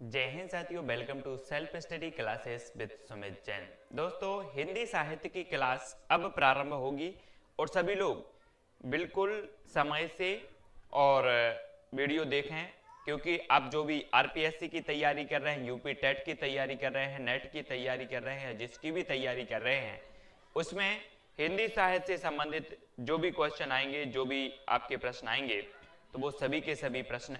जय हिंद साथियों, welcome to self study classes with Sumit Jain. दोस्तों, हिंदी साहित्य की क्लास अब प्रारंभ होगी और सभी लोग बिल्कुल समय से और वीडियो देखें, क्योंकि आप जो भी आरपीएससी की तैयारी कर रहे हैं, यूपी टेट की तैयारी कर रहे हैं, नेट की तैयारी कर रहे हैं, जिसकी भी तैयारी कर रहे हैं, उसमें हिंदी साहित्य से संबंधित जो भी क्वेश्चन आएंगे, जो भी आपके प्रश्न आएंगे, तो वो सभी के सभी प्रश्न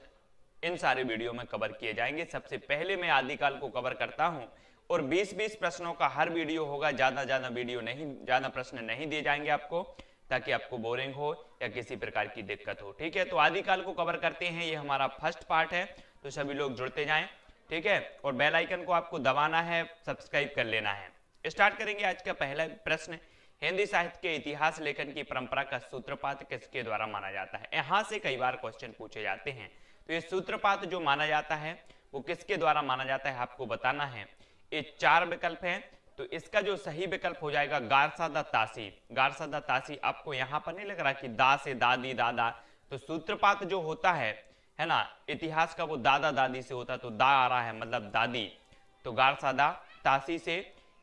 इन सारे वीडियो में कवर किए जाएंगे। सबसे पहले मैं आदिकाल को कवर करता हूं और 20-20 प्रश्नों का हर वीडियो होगा। ज्यादा वीडियो नहीं, ज्यादा प्रश्न नहीं दिए जाएंगे आपको, ताकि आपको बोरिंग हो या किसी प्रकार की दिक्कत हो। ठीक है, तो आदिकाल को कवर करते हैं। ये हमारा फर्स्ट पार्ट है, तो सभी लोग जुड़ते जाएं। ठीक है, और बेल आइकन को आपको दबाना है, सब्सक्राइब कर लेना है। स्टार्ट करेंगे आज का पहला प्रश्न। हिंदी साहित्य के इतिहास लेखन की परंपरा का सूत्रपात किसके द्वारा माना जाता है? यहां से कई बार क्वेश्चन पूछे जाते हैं। तो ये सूत्रपात जो माना जाता है वो किसके द्वारा माना जाता है, आपको बताना है। ये 4 विकल्प हैं, तो इसका जो सही विकल्प हो जाएगा गारसादा तासी। गारसादा तासी। आपको यहां पर नहीं लग रहा कि दा से दादी दादा, तो सूत्रपात जो होता है ना, इतिहास का वो दादा दादी से होता, तो दा आ रहा है मतलब दादी, तो गारसादा तासी से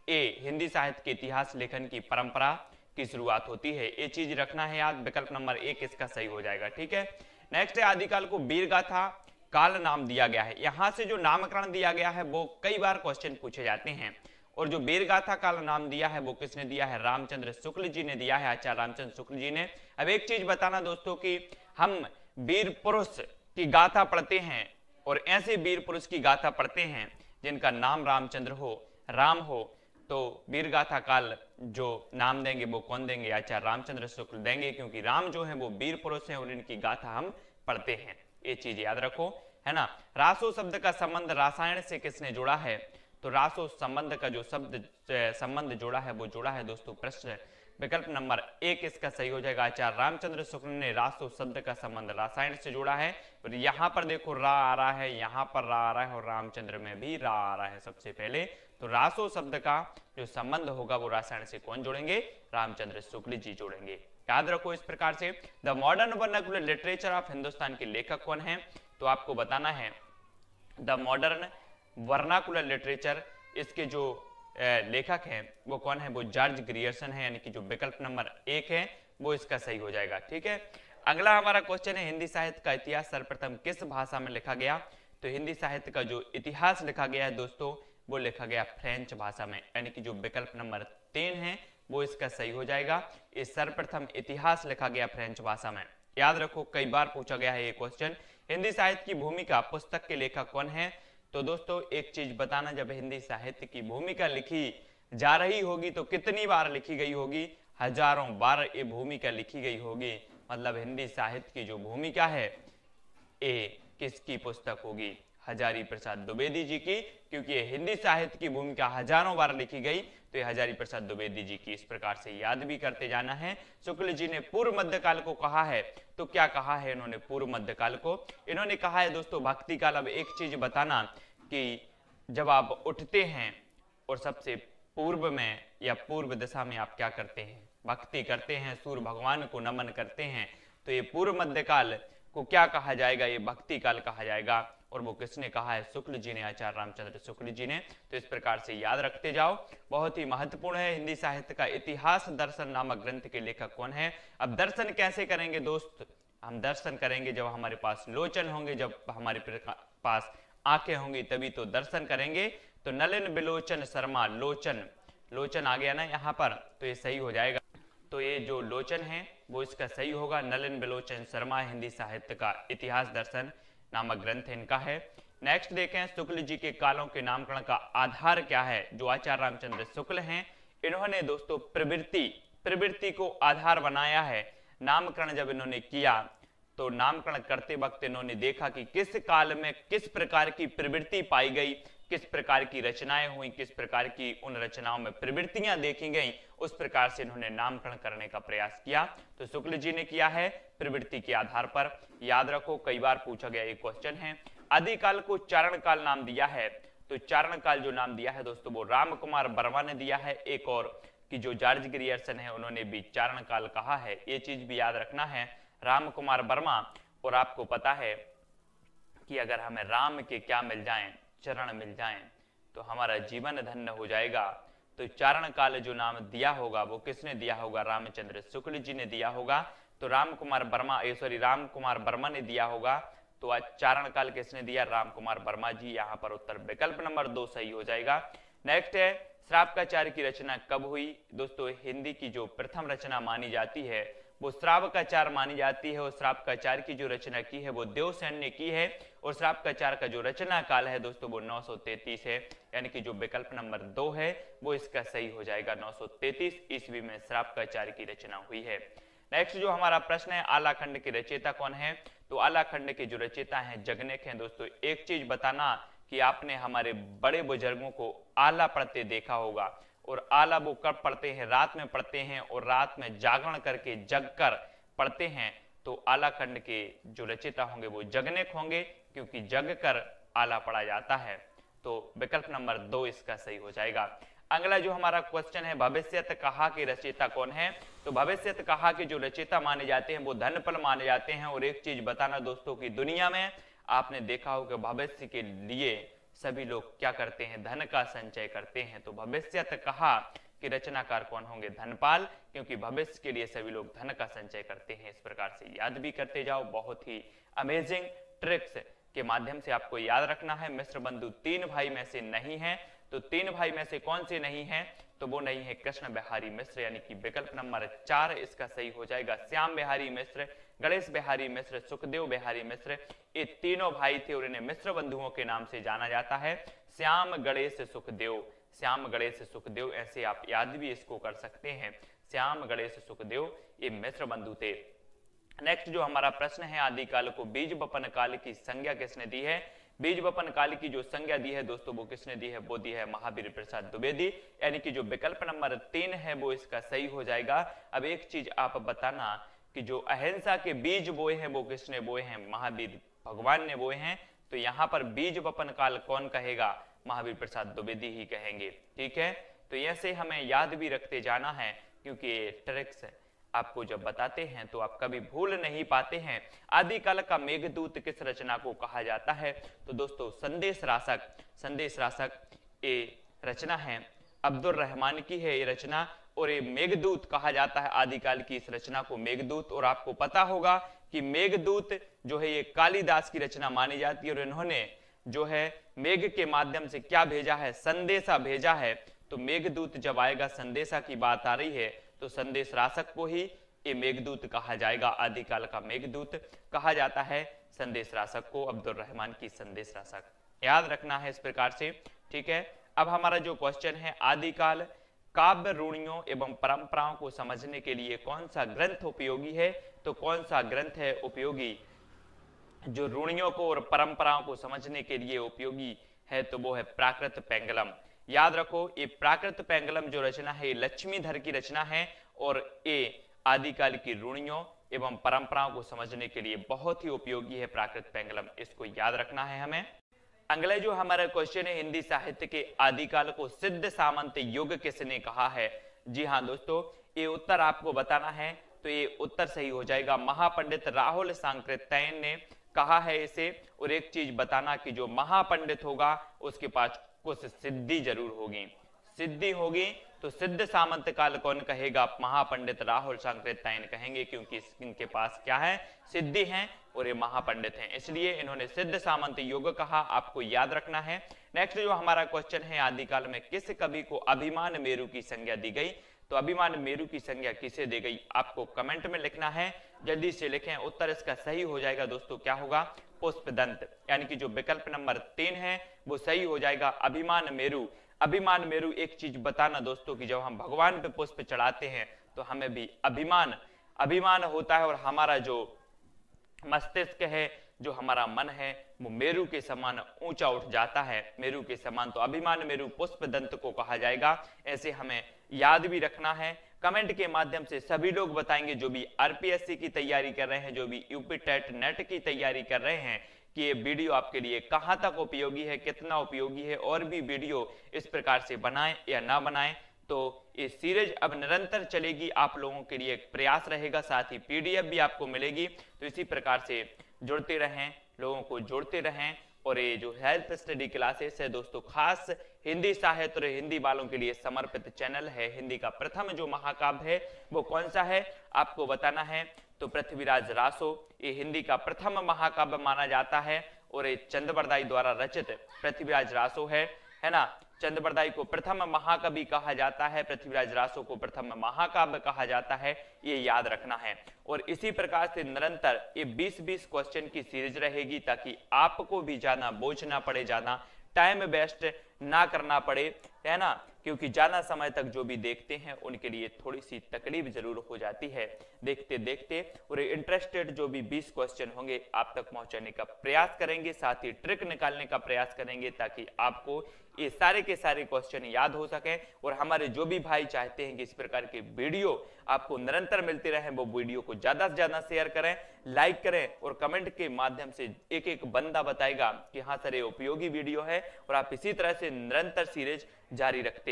ए हिंदी साहित्य के इतिहास लेखन की परंपरा की शुरुआत होती है। ये चीज रखना है याद। विकल्प नंबर 1 इसका सही हो जाएगा। ठीक है, नेक्स्ट है आदिकाल को वीरगाथा काल नाम दिया गया है। यहां से जो नामकरण दिया गया है वो कई बार क्वेश्चन पूछे जाते हैं, और जो वीरगाथा काल नाम दिया है वो किसने दिया है? रामचंद्र शुक्ल जी ने दिया है, आचार्य रामचंद्र शुक्ल जी ने। अब एक चीज बताना दोस्तों कि हम वीर पुरुष की गाथा पढ़ते हैं और ऐसे वीर पुरुष की गाथा पढ़ते हैं जिनका नाम रामचंद्र हो, राम हो, तो वीरगाथा काल जो नाम देंगे वो कौन देंगे? आचार्य रामचंद्र शुक्ल देंगे, क्योंकि राम जो है वो वीर पुरुष हैं और इनकी गाथा हम पढ़ते हैं। ये चीज याद रखो, है ना। रासो शब्द का संबंध रासायन से किसने जोड़ा है? तो रासो संबंध का जो शब्द संबंध जोड़ा है वो जोड़ा है दोस्तों प्रश्न विकल्प नंबर 1 इसका सही हो जाएगा। आचार्य रामचंद्र शुक्ल ने रासो शब्द का संबंध रासायन से जोड़ा है। और यहाँ पर देखो रा आ रहा है, यहाँ पर रा आ रहा है, और रामचंद्र में भी रा आ रहा है सबसे पहले। तो रासो शब्द का जो संबंध होगा वो रासायन से कौन जोड़ेंगे? रामचंद्र शुक्ल जी जोड़ेंगे। याद रखो इस प्रकार से। The modern vernacular literature of Hindustan के लेखक कौन है? तो आपको बताना है द मॉडर्न वर्नाकुलर लिटरेचर, इसके जो लेखक हैं वो कौन है? वो जॉर्ज ग्रियर्सन है, यानी कि जो विकल्प नंबर 1 है वो इसका सही हो जाएगा। ठीक है, अगला हमारा क्वेश्चन है हिंदी साहित्य का इतिहास सर्वप्रथम किस भाषा में लिखा गया? तो हिंदी साहित्य का जो इतिहास लिखा गया है दोस्तों वो लिखा गया फ्रेंच भाषा में, यानी कि जो विकल्प नंबर 3 है वो इसका सही हो जाएगा। इस सर्वप्रथम इतिहास लिखा गया फ्रेंच भाषा में। याद रखो कई बार पूछा गया है ये क्वेश्चन। हिंदी साहित्य की भूमिका पुस्तक के लेखक कौन है? तो दोस्तों एक चीज बताना, जब हिंदी साहित्य की भूमिका लिखी जा रही होगी तो कितनी बार लिखी गई होगी? हजारों बार ये भूमिका लिखी गई होगी। मतलब हिंदी साहित्य की जो भूमिका है ये किसकी पुस्तक होगी? हजारी प्रसाद द्विवेदी जी की, क्योंकि ये हिंदी साहित्य की भूमिका हजारों बार लिखी गई, तो ये हजारी प्रसाद द्विवेदी जी की। इस प्रकार से याद भी करते जाना है। शुक्ल जी ने पूर्व मध्यकाल को कहा है, तो क्या कहा है इन्होंने पूर्व मध्यकाल को? इन्होंने कहा है दोस्तों भक्ति काल। अब एक चीज बताना कि जब आप उठते हैं और सबसे पूर्व में या पूर्व दिशा में आप क्या करते हैं? भक्ति करते हैं, सूर्य भगवान को नमन करते हैं, तो ये पूर्व मध्यकाल को क्या कहा जाएगा? ये भक्ति काल कहा जाएगा। और वो किसने कहा है? शुक्ल जी ने, आचार्य रामचंद्र शुक्ल जी ने। तो इस प्रकार से याद रखते जाओ, बहुत ही महत्वपूर्ण है। हिंदी साहित्य का इतिहास दर्शन नामक ग्रंथ के लेखक कौन है? अब दर्शन कैसे करेंगे दोस्त? हम दर्शन करेंगे जब हमारे पास लोचन होंगे, जब हमारे पास आंखें होंगी, तभी तो दर्शन करेंगे। तो नलिन बिलोचन शर्मा, लोचन, लोचन आ गया ना यहाँ पर, तो ये सही हो जाएगा। तो ये जो लोचन है वो इसका सही होगा। नलिन बिलोचन शर्मा हिंदी साहित्य का इतिहास दर्शन नामक ग्रंथ इनका है। नेक्स्ट देखें, शुक्ल जी के कालों के नामकरण का आधार क्या है? जो आचार्य रामचंद्र शुक्ल हैं इन्होंने दोस्तों प्रवृत्ति को आधार बनाया है। नामकरण जब इन्होंने किया तो नामकरण करते वक्त इन्होंने देखा कि किस काल में किस प्रकार की प्रवृत्ति पाई गई, किस प्रकार की रचनाएं हुई, किस प्रकार की उन रचनाओं में प्रवृत्तियां देखी गई, उस प्रकार से इन्होंने नामकरण करने का प्रयास किया। तो शुक्ल जी ने किया है प्रवृत्ति के आधार पर। याद रखो कई बार पूछा गया ये क्वेश्चन है। आदिकाल को चारण काल नाम दिया है, तो चारण काल जो नाम दिया है दोस्तों वो राम कुमार वर्मा ने दिया है। एक और कि जो जॉर्ज ग्रियर्सन है उन्होंने भी चारण काल कहा है, ये चीज भी याद रखना है। राम कुमार वर्मा, और आपको पता है कि अगर हमें राम के क्या मिल जाएं, चरण मिल जाएं तो हमारा जीवन धन्य हो जाएगा। तो चारण काल जो नाम दिया होगा वो किसने दिया होगा? रामचंद्र शुक्ल जी ने दिया होगा। तो राम कुमार वर्मा ने दिया होगा। तो आज चारण काल किसने दिया? राम कुमार वर्मा जी। यहाँ पर उत्तर विकल्प नंबर 2 सही हो जाएगा। नेक्स्ट है श्रावकाचार्य की रचना कब हुई? दोस्तों हिंदी की जो प्रथम रचना मानी जाती है वो श्रावकाचार्य मानी जाती है और श्रावकाचार्य की जो रचना की है वो देवसेन ने की है और श्रावकाचार्य का जो रचना काल है दोस्तों वो 933 है, यानी कि जो विकल्प नंबर 2 है वो इसका सही हो जाएगा। 933 ईस्वी में श्रावकाचार्य की रचना हुई है। नेक्स्ट जो हमारा प्रश्न है आला खंड के रचयिता कौन है? तो आला खंड के जो रचयिता हैं जगनेक हैं। दोस्तों एक चीज बताना कि आपने हमारे बड़े बुजुर्गों को आला पढ़ते देखा होगा और आला वो कब पढ़ते हैं? रात में पढ़ते हैं और रात में जागरण करके जग कर पढ़ते हैं। तो आला खंड के जो रचयिता होंगे वो जगनेक होंगे क्योंकि जग कर आला पढ़ा जाता है। तो विकल्प नंबर 2 इसका सही हो जाएगा। अगला जो हमारा क्वेश्चन है भविष्यत कहा के रचयिता कौन है? तो भविष्यत कहा के जो रचयिता माने जाते हैं वो धनपाल माने जाते हैं। और एक चीज बताना दोस्तों की दुनिया में आपने देखा हो कि भविष्य के लिए सभी लोग क्या करते हैं? धन का संचय करते हैं। तो भविष्यत कहा कि रचनाकार कौन होंगे? धनपाल, क्योंकि भविष्य के लिए सभी लोग धन का संचय करते हैं। इस प्रकार से याद भी करते जाओ, बहुत ही अमेजिंग ट्रिक्स के माध्यम से आपको याद रखना है। मिश्र बंधु 3 भाई में से नहीं है, तो 3 भाई में से कौन से नहीं है? तो वो नहीं है कृष्ण बिहारी मिश्र, यानी कि विकल्प नंबर 4 इसका सही हो जाएगा। श्याम बिहारी मिश्र, गणेश बिहारी मिश्र, सुखदेव बिहारी मिश्र, ये तीनों भाई थे और इन्हें मिश्र बंधुओं के नाम से जाना जाता है। श्याम गणेश सुखदेव, श्याम गणेश सुखदेव, ऐसे आप याद भी इसको कर सकते हैं। श्याम गणेश सुखदेव ये मिश्र बंधु थे। नेक्स्ट जो हमारा प्रश्न है आदिकाल को बीज बपन काल की संज्ञा किसने दी है? बीज बपन काल की जो संज्ञा दी है दोस्तों वो किसने दी है? वो दी है महावीर प्रसाद द्विवेदी, यानी कि जो विकल्प नंबर 3 है वो इसका सही हो जाएगा। अब एक चीज आप बताना कि जो अहिंसा के बीज बोए हैं वो किसने बोए हैं? महावीर भगवान ने बोए हैं। तो यहाँ पर बीज बपन काल कौन कहेगा? महावीर प्रसाद द्विवेदी ही कहेंगे। ठीक है, तो ऐसे हमें याद भी रखते जाना है क्योंकि ट्रिक्स आपको जब बताते हैं तो आप कभी भूल नहीं पाते हैं। आदिकाल का मेघदूत किस रचना को कहा जाता है? तो दोस्तों संदेश रासक, संदेश रासक ये रचना है अब्दुल रहमान की है ये रचना, और ये मेघदूत कहा जाता है आदिकाल की इस रचना को मेघदूत। और आपको पता होगा कि मेघदूत जो है ये कालिदास की रचना मानी जाती है और इन्होंने जो है मेघ के माध्यम से क्या भेजा है? संदेशा भेजा है। तो मेघदूत जब आएगा, संदेशा की बात आ रही है, तो संदेश रासक को ही ये मेघदूत कहा जाएगा। आदिकाल का मेघदूत कहा जाता है संदेश रासक को, अब्दुल रहमान की संदेश रासक। याद रखना है इस प्रकार से। ठीक है, अब हमारा जो क्वेश्चन है आदिकाल काव्य रूढ़ियों एवं परंपराओं को समझने के लिए कौन सा ग्रंथ उपयोगी है? तो कौन सा ग्रंथ है उपयोगी जो रूढ़ियों को और परंपराओं को समझने के लिए उपयोगी है? तो वो है प्राकृत पेंगलम। याद रखो ये प्राकृत पेंगलम जो रचना है ये लक्ष्मीधर की रचना है और ये आदिकाल की रूढ़ियों एवं परंपराओं को समझने के लिए बहुत ही उपयोगी है प्राकृत पेंगलम। इसको याद रखना है हमें। अगला जो हमारा क्वेश्चन है हिंदी साहित्य के आदिकाल को सिद्ध सामंत युग किसने कहा है? जी हाँ दोस्तों, ये उत्तर आपको बताना है। तो ये उत्तर सही हो जाएगा, महापंडित राहुल सांकृत्यायन ने कहा है इसे। और एक चीज बताना कि जो महापंडित होगा उसके पास कुछ सिद्धि जरूर होगी, सिद्धि होगी। तो सिद्ध सामंत काल कौन कहेगा? महापंडित राहुल सांकृत्यायन कहेंगे, क्योंकि इनके पास क्या है? सिद्धि है और ये महापंडित हैं, इसलिए इन्होंने सिद्ध सामंत युग कहा। आपको याद रखना है। नेक्स्ट जो हमारा क्वेश्चन है आदिकाल में किस कवि को अभिमान मेरु की संज्ञा दी गई? तो अभिमान मेरु की संज्ञा किसे दी गई? आपको कमेंट में लिखना है, जल्दी से लिखें। उत्तर इसका सही हो जाएगा दोस्तों, क्या होगा? पुष्पदंत, यानी कि जो विकल्प नंबर 3 है वो सही हो जाएगा, अभिमान मेरु। अभिमान मेरु, एक चीज बताना दोस्तों कि जब हम भगवान पे पुष्प चढ़ाते हैं तो हमें भी अभिमान होता है और हमारा जो मस्तिष्क है, जो हमारा मन है, वो मेरु के समान ऊंचा उठ जाता है, मेरु के समान। तो अभिमान मेरु पुष्पदंत को कहा जाएगा। ऐसे हमें याद भी रखना है। कमेंट के माध्यम से सभी लोग बताएंगे, जो भी आरपीएससी की तैयारी कर रहे हैं, जो भी यूपी टेट नेट की तैयारी कर रहे हैं, कि ये वीडियो आपके लिए कहां तक उपयोगी है, कितना उपयोगी है। और भी वीडियो इस प्रकार से बनाएं या ना बनाएं, तो ये सीरीज अब निरंतर चलेगी, आप लोगों के लिए एक प्रयास रहेगा, साथ ही पीडीएफ भी आपको मिलेगी। तो इसी प्रकार से जुड़ते रहें, लोगों को जोड़ते रहें और ये जो हेल्प स्टडी क्लासेस है दोस्तों खास हिंदी साहित्य और हिंदी वालों के लिए समर्पित चैनल है। हिंदी का प्रथम जो महाकाव्य है वो कौन सा है आपको बताना है। तो पृथ्वीराज रासो ये हिंदी का प्रथम महाकाव्य माना जाता है और ये चंद्रबरदाई द्वारा रचित पृथ्वीराज रासो है ना। चंद्रबरदाई को प्रथम महाकवि कहा जाता है, पृथ्वीराज रासो को प्रथम महाकाव्य कहा जाता है, ये याद रखना है। और इसी प्रकार से निरंतर ये 20-20 क्वेश्चन की सीरीज रहेगी ताकि आपको भी ज्यादा बोझ ना पड़े, ज्यादा टाइम वेस्ट ना करना पड़े, है ना। क्योंकि ज्यादा समय तक जो भी देखते हैं उनके लिए थोड़ी सी तकलीफ जरूर हो जाती है देखते देखते। और इंटरेस्टेड जो भी 20 क्वेश्चन होंगे आप तक पहुंचाने का प्रयास करेंगे, साथ ही ट्रिक निकालने का प्रयास करेंगे ताकि आपको ये सारे के सारे क्वेश्चन याद हो सके। और हमारे जो भी भाई चाहते हैं कि इस प्रकार के वीडियो आपको निरंतर मिलते रहे, वो वीडियो को ज्यादा से ज्यादा शेयर करें, लाइक करें और कमेंट के माध्यम से एक एक बंदा बताएगा कि हाँ सर ये उपयोगी वीडियो है और आप इसी तरह से निरंतर सीरीज जारी रखते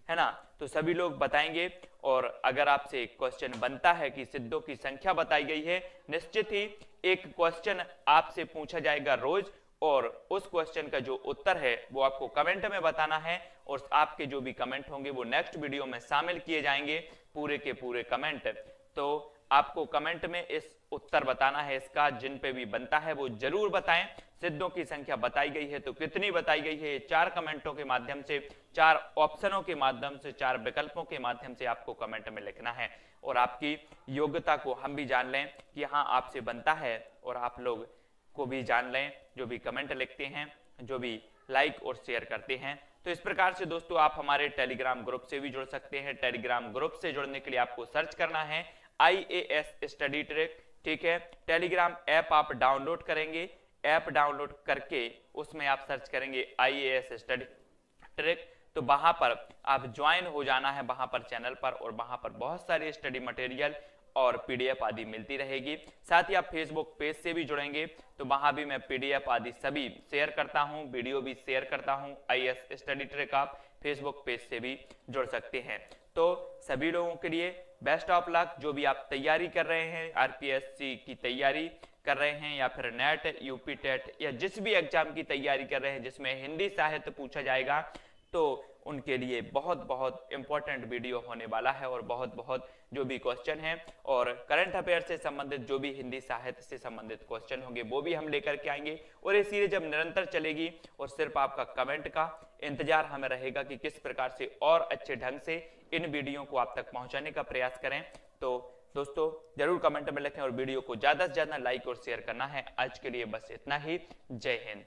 है ना। तो सभी लोग बताएंगे। और अगर आपसे क्वेश्चन बनता है कि सिद्धों की संख्या बताई गई है, निश्चित ही एक क्वेश्चन आपसे पूछा जाएगा रोज और उस क्वेश्चन का जो उत्तर है वो आपको कमेंट में बताना है और आपके जो भी कमेंट होंगे वो नेक्स्ट वीडियो में शामिल किए जाएंगे, पूरे के पूरे कमेंट। तो आपको कमेंट में इस उत्तर बताना है इसका, जिन पे भी बनता है वो जरूर बताएं। सिद्धों की संख्या बताई गई है तो कितनी बताई गई है, 4 कमेंटों के माध्यम से, 4 ऑप्शनों के माध्यम से, 4 विकल्पों के माध्यम से आपको कमेंट में लिखना है। और आपकी योग्यता को हम भी जान लें कि हाँ आपसे बनता है और आप लोग को भी जान लें जो भी कमेंट लिखते हैं, जो भी लाइक और शेयर करते हैं। तो इस प्रकार से दोस्तों आप हमारे टेलीग्राम ग्रुप से भी जुड़ सकते हैं। टेलीग्राम ग्रुप से जुड़ने के लिए आपको सर्च करना है IAS स्टडी ट्रिक, ठीक है। टेलीग्राम ऐप आप डाउनलोड करेंगे, ऐप डाउनलोड करके उसमें आप सर्च करेंगे IAS स्टडी ट्रिक, तो वहां पर आप ज्वाइन हो जाना है वहां पर चैनल पर, और वहां पर बहुत सारे स्टडी मटेरियल और PDF आदि मिलती रहेगी। साथ ही आप फेसबुक पेज से भी जुड़ेंगे तो वहां भी मैं PDF आदि सभी शेयर करता हूं, वीडियो भी शेयर करता हूं। IAS स्टडी ट्रिक आप फेसबुक पेज से भी जुड़ सकते हैं। तो सभी लोगों के लिए बेस्ट ऑफ लक। जो भी आप तैयारी कर रहे हैं, RPSC की तैयारी कर रहे हैं या फिर नेट, UP टेट या जिस भी एग्जाम की तैयारी कर रहे हैं जिसमें हिंदी साहित्य पूछा जाएगा, तो उनके लिए बहुत बहुत इंपॉर्टेंट वीडियो होने वाला है। और बहुत बहुत जो भी क्वेश्चन है और करंट अफेयर से संबंधित जो भी हिंदी साहित्य से संबंधित क्वेश्चन होंगे वो भी हम लेकर के आएंगे। और ये सीरीज जब निरंतर चलेगी और सिर्फ आपका कमेंट का इंतजार हमें रहेगा कि किस प्रकार से और अच्छे ढंग से इन वीडियो को आप तक पहुंचाने का प्रयास करें। तो दोस्तों जरूर कमेंट में लिखें और वीडियो को ज्यादा से ज्यादा लाइक और शेयर करना है। आज के लिए बस इतना ही। जय हिंद।